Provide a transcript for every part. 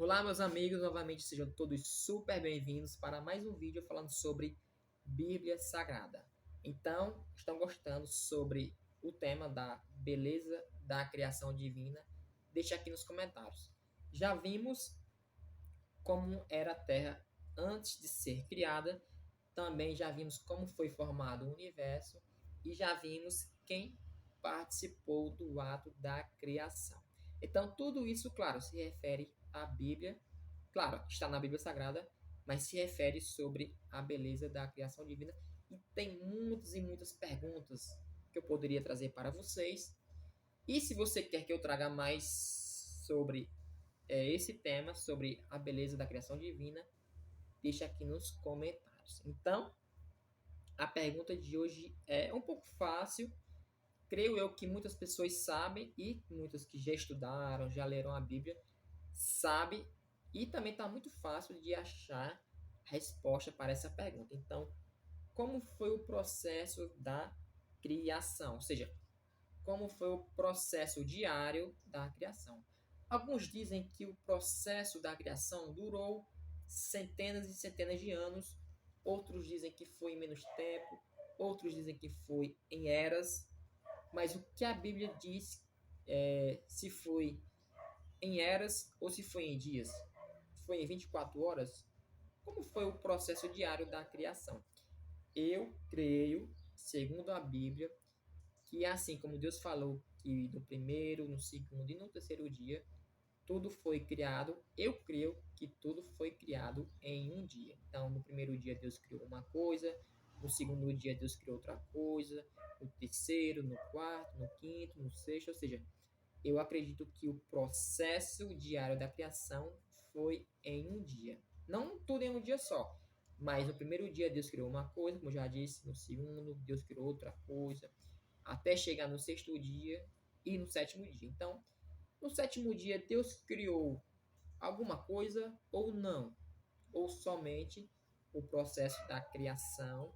Olá, meus amigos, novamente sejam todos super bem-vindos para mais um vídeo falando sobre Bíblia Sagrada. Então, estão gostando sobre o tema da beleza da criação divina? Deixe aqui nos comentários. Já vimos como era a Terra antes de ser criada, também já vimos como foi formado o universo e já vimos quem participou do ato da criação. Então, tudo isso, claro, se refere à Bíblia. Claro, está na Bíblia Sagrada, mas se refere sobre a beleza da criação divina. E tem muitas e muitas perguntas que eu poderia trazer para vocês. E se você quer que eu traga mais sobre esse tema, sobre a beleza da criação divina, deixa aqui nos comentários. Então, a pergunta de hoje é um pouco fácil. Creio eu que muitas pessoas sabem e muitas que já estudaram, já leram a Bíblia, sabem. E também está muito fácil de achar a resposta para essa pergunta. Então, como foi o processo da criação? Ou seja, como foi o processo diário da criação? Alguns dizem que o processo da criação durou centenas e centenas de anos, outros dizem que foi em menos tempo, outros dizem que foi em eras, mas o que a Bíblia diz se foi em eras ou se foi em dias? Foi em 24 horas? Como foi o processo diário da criação? Eu creio, segundo a Bíblia, que assim como Deus falou que no primeiro, no segundo e no terceiro dia tudo foi criado, eu creio que tudo foi criado em um dia. Então, no primeiro dia Deus criou uma coisa, no segundo dia Deus criou outra coisa, no terceiro, no quarto, no quinto, no sexto, ou seja, eu acredito que o processo diário da criação foi em um dia. Não tudo em um dia só, mas no primeiro dia Deus criou uma coisa, como eu já disse, no segundo Deus criou outra coisa, até chegar no sexto dia e no sétimo dia. Então, no sétimo dia Deus criou alguma coisa ou não? Ou somente o processo da criação,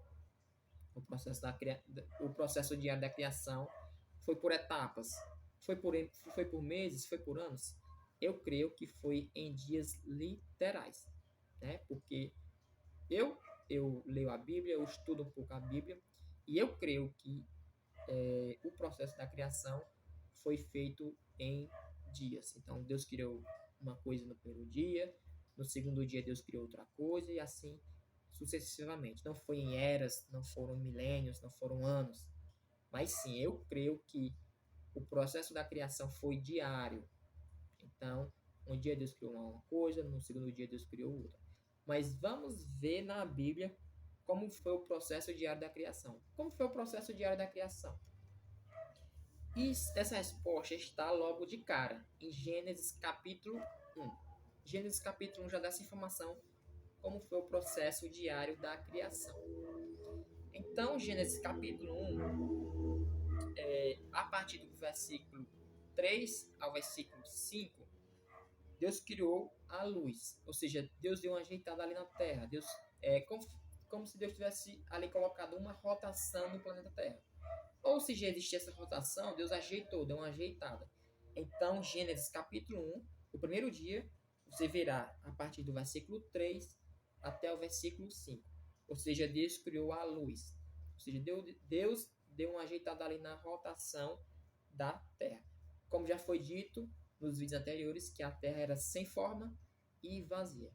o processo diário da criação foi por etapas, foi por meses, foi por anos? Eu creio que foi em dias literais, né? Porque eu eu leio a Bíblia, eu estudo um pouco a Bíblia e eu creio que o processo da criação foi feito em dias. Então, Deus criou uma coisa no primeiro dia, no segundo dia, Deus criou outra coisa, e assim sucessivamente. Não foi em eras, não foram em milênios, não foram anos. Mas sim, eu creio que o processo da criação foi diário. Então, um dia Deus criou uma coisa, no segundo dia Deus criou outra. Mas vamos ver na Bíblia como foi o processo diário da criação. Como foi o processo diário da criação? E essa resposta está logo de cara, em Gênesis capítulo 1. Gênesis capítulo 1 já dá essa informação, como foi o processo diário da criação. Então, Gênesis capítulo 1, a partir do versículo 3 ao versículo 5, Deus criou a luz. Ou seja, Deus deu uma ajeitada ali na Terra. Deus como se Deus tivesse ali colocado uma rotação no planeta Terra. Ou se já existia essa rotação, Deus ajeitou, deu uma ajeitada. Então, Gênesis capítulo 1, o primeiro dia, você verá a partir do versículo 3 até o versículo 5. Ou seja, Deus criou a luz. Ou seja, Deus deu uma ajeitada ali na rotação da Terra. Como já foi dito nos vídeos anteriores, que a Terra era sem forma e vazia.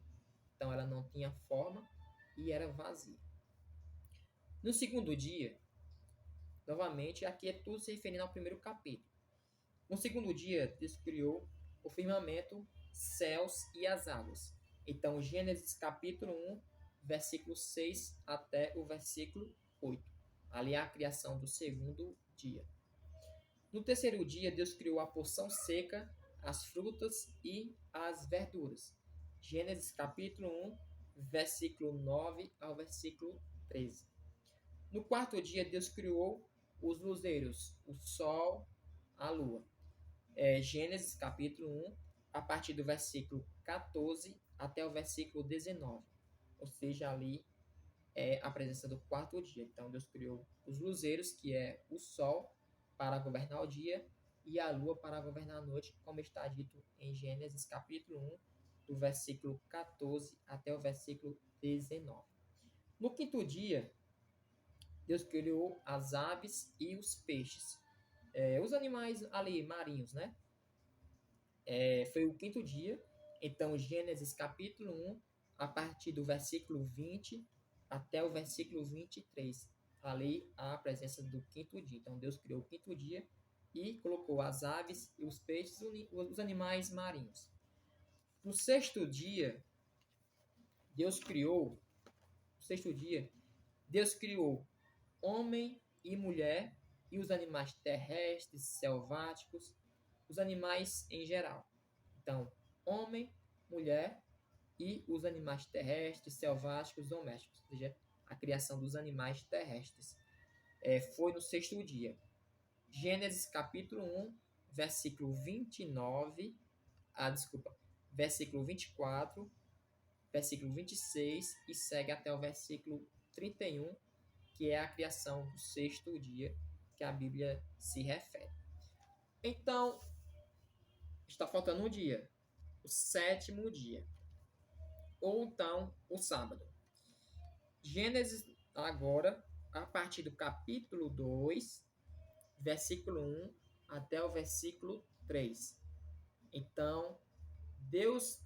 Então, ela não tinha forma e era vazia. No segundo dia, novamente, aqui é tudo se referindo ao primeiro capítulo. No segundo dia, Deus criou o firmamento, céus e as águas. Então, Gênesis capítulo 1, versículo 6 até o versículo 8. Ali é a criação do segundo dia. No terceiro dia, Deus criou a porção seca, as frutas e as verduras. Gênesis capítulo 1, versículo 9 ao versículo 13. No quarto dia, Deus criou os luzeiros, o sol, a lua. Gênesis capítulo 1, a partir do versículo 14 até o versículo 19. Ou seja, ali é a presença do quarto dia. Então, Deus criou os luzeiros, que é o sol, para governar o dia, e a lua para governar a noite, como está dito em Gênesis capítulo 1, do versículo 14 até o versículo 19. No quinto dia, Deus criou as aves e os peixes, os animais ali marinhos, né? Foi o quinto dia. Então, Gênesis capítulo 1, a partir do versículo 20 até o versículo 23. Ali há a presença do quinto dia. Então, Deus criou o quinto dia e colocou as aves e os peixes, os animais marinhos. No sexto dia, Deus criou, no sexto dia, Deus criou homem e mulher e os animais terrestres, selváticos, os animais em geral. Então, homem, mulher e os animais terrestres, selváticos, domésticos, ou seja, a criação dos animais terrestres. Foi no sexto dia. Gênesis capítulo 1, versículo 29, versículo 24, versículo 26 e segue até o versículo 31, que é a criação do sexto dia que a Bíblia se refere. Então, está faltando um dia, o sétimo dia, ou então o sábado. Gênesis agora, a partir do capítulo 2, versículo 1 até o versículo 3. Então, Deus,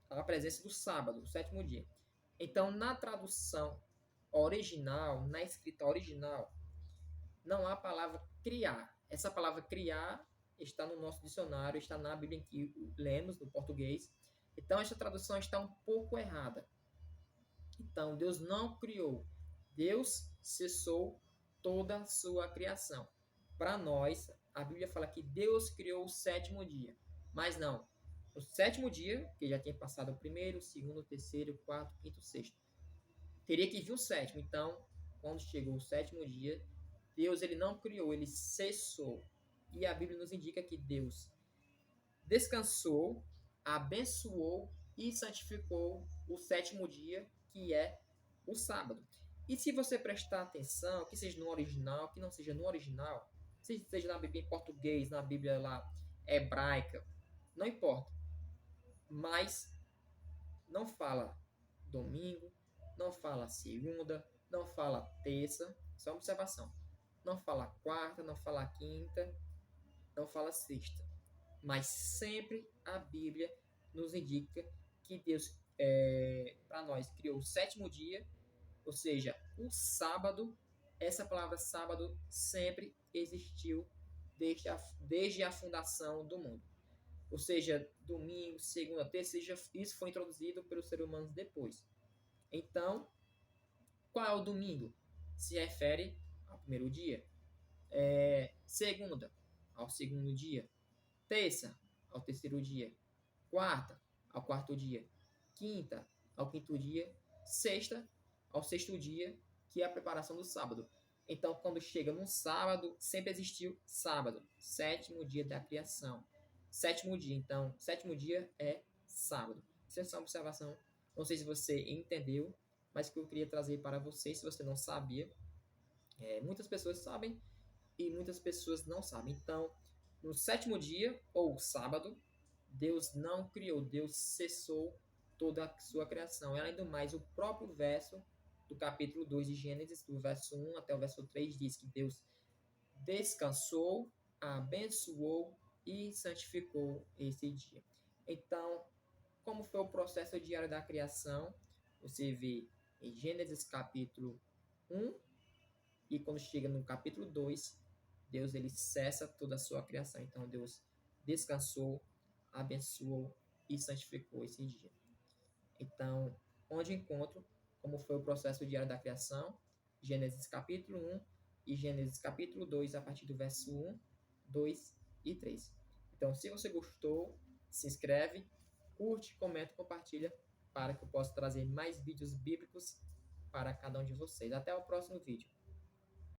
a presença do sábado, o sétimo dia. Então, na tradução original, na escrita original, não há a palavra criar. Essa palavra criar está no nosso dicionário, está na Bíblia que lemos, no português. Então, essa tradução está um pouco errada. Então, Deus não criou. Deus cessou toda a sua criação. Para nós, a Bíblia fala que Deus criou o sétimo dia. Mas não. O sétimo dia, que já tinha passado o primeiro, o segundo, o terceiro, o quarto, o quinto, o sexto. Teria que vir o sétimo. Então, quando chegou o sétimo dia, Deus ele não criou, ele cessou. E a Bíblia nos indica que Deus descansou, abençoou e santificou o sétimo dia, que é o sábado. E se você prestar atenção, que seja no original, que não seja no original, seja na Bíblia em português, na Bíblia lá hebraica, não importa. Mas não fala domingo, não fala segunda, não fala terça, só uma observação. Não fala quarta, não fala quinta, não fala sexta. Mas sempre a Bíblia nos indica que Deus, para nós, criou o sétimo dia, ou seja, o sábado. Essa palavra sábado sempre existiu desde a fundação do mundo. Ou seja, domingo, segunda, terça, isso foi introduzido pelos seres humanos depois. Então, qual é o domingo? Se refere ao primeiro dia. Segunda, ao segundo dia. Terça, ao terceiro dia. Quarta, ao quarto dia. Quinta, ao quinto dia. Sexta, ao sexto dia, que é a preparação do sábado. Então, quando chega no sábado, sempre existiu sábado, sétimo dia da criação. Sétimo dia, então, sétimo dia é sábado. Isso é só uma observação. Não sei se você entendeu, mas que eu queria trazer para você, se você não sabia. Muitas pessoas sabem e muitas pessoas não sabem. Então, no sétimo dia, ou sábado, Deus não criou, Deus cessou toda a sua criação. E além do mais, o próprio verso do capítulo 2 de Gênesis, do verso 1 até o verso 3, diz que Deus descansou, abençoou e santificou esse dia. Então, como foi o processo diário da criação? Você vê em Gênesis capítulo 1 e quando chega no capítulo 2, Deus ele cessa toda a sua criação. Então, Deus descansou, abençoou e santificou esse dia. Então, onde encontro como foi o processo diário da criação, Gênesis capítulo 1 e Gênesis capítulo 2, a partir do verso 1, 2 e 3. Então, se você gostou, se inscreve, curte, comenta, compartilha, para que eu possa trazer mais vídeos bíblicos para cada um de vocês. Até o próximo vídeo.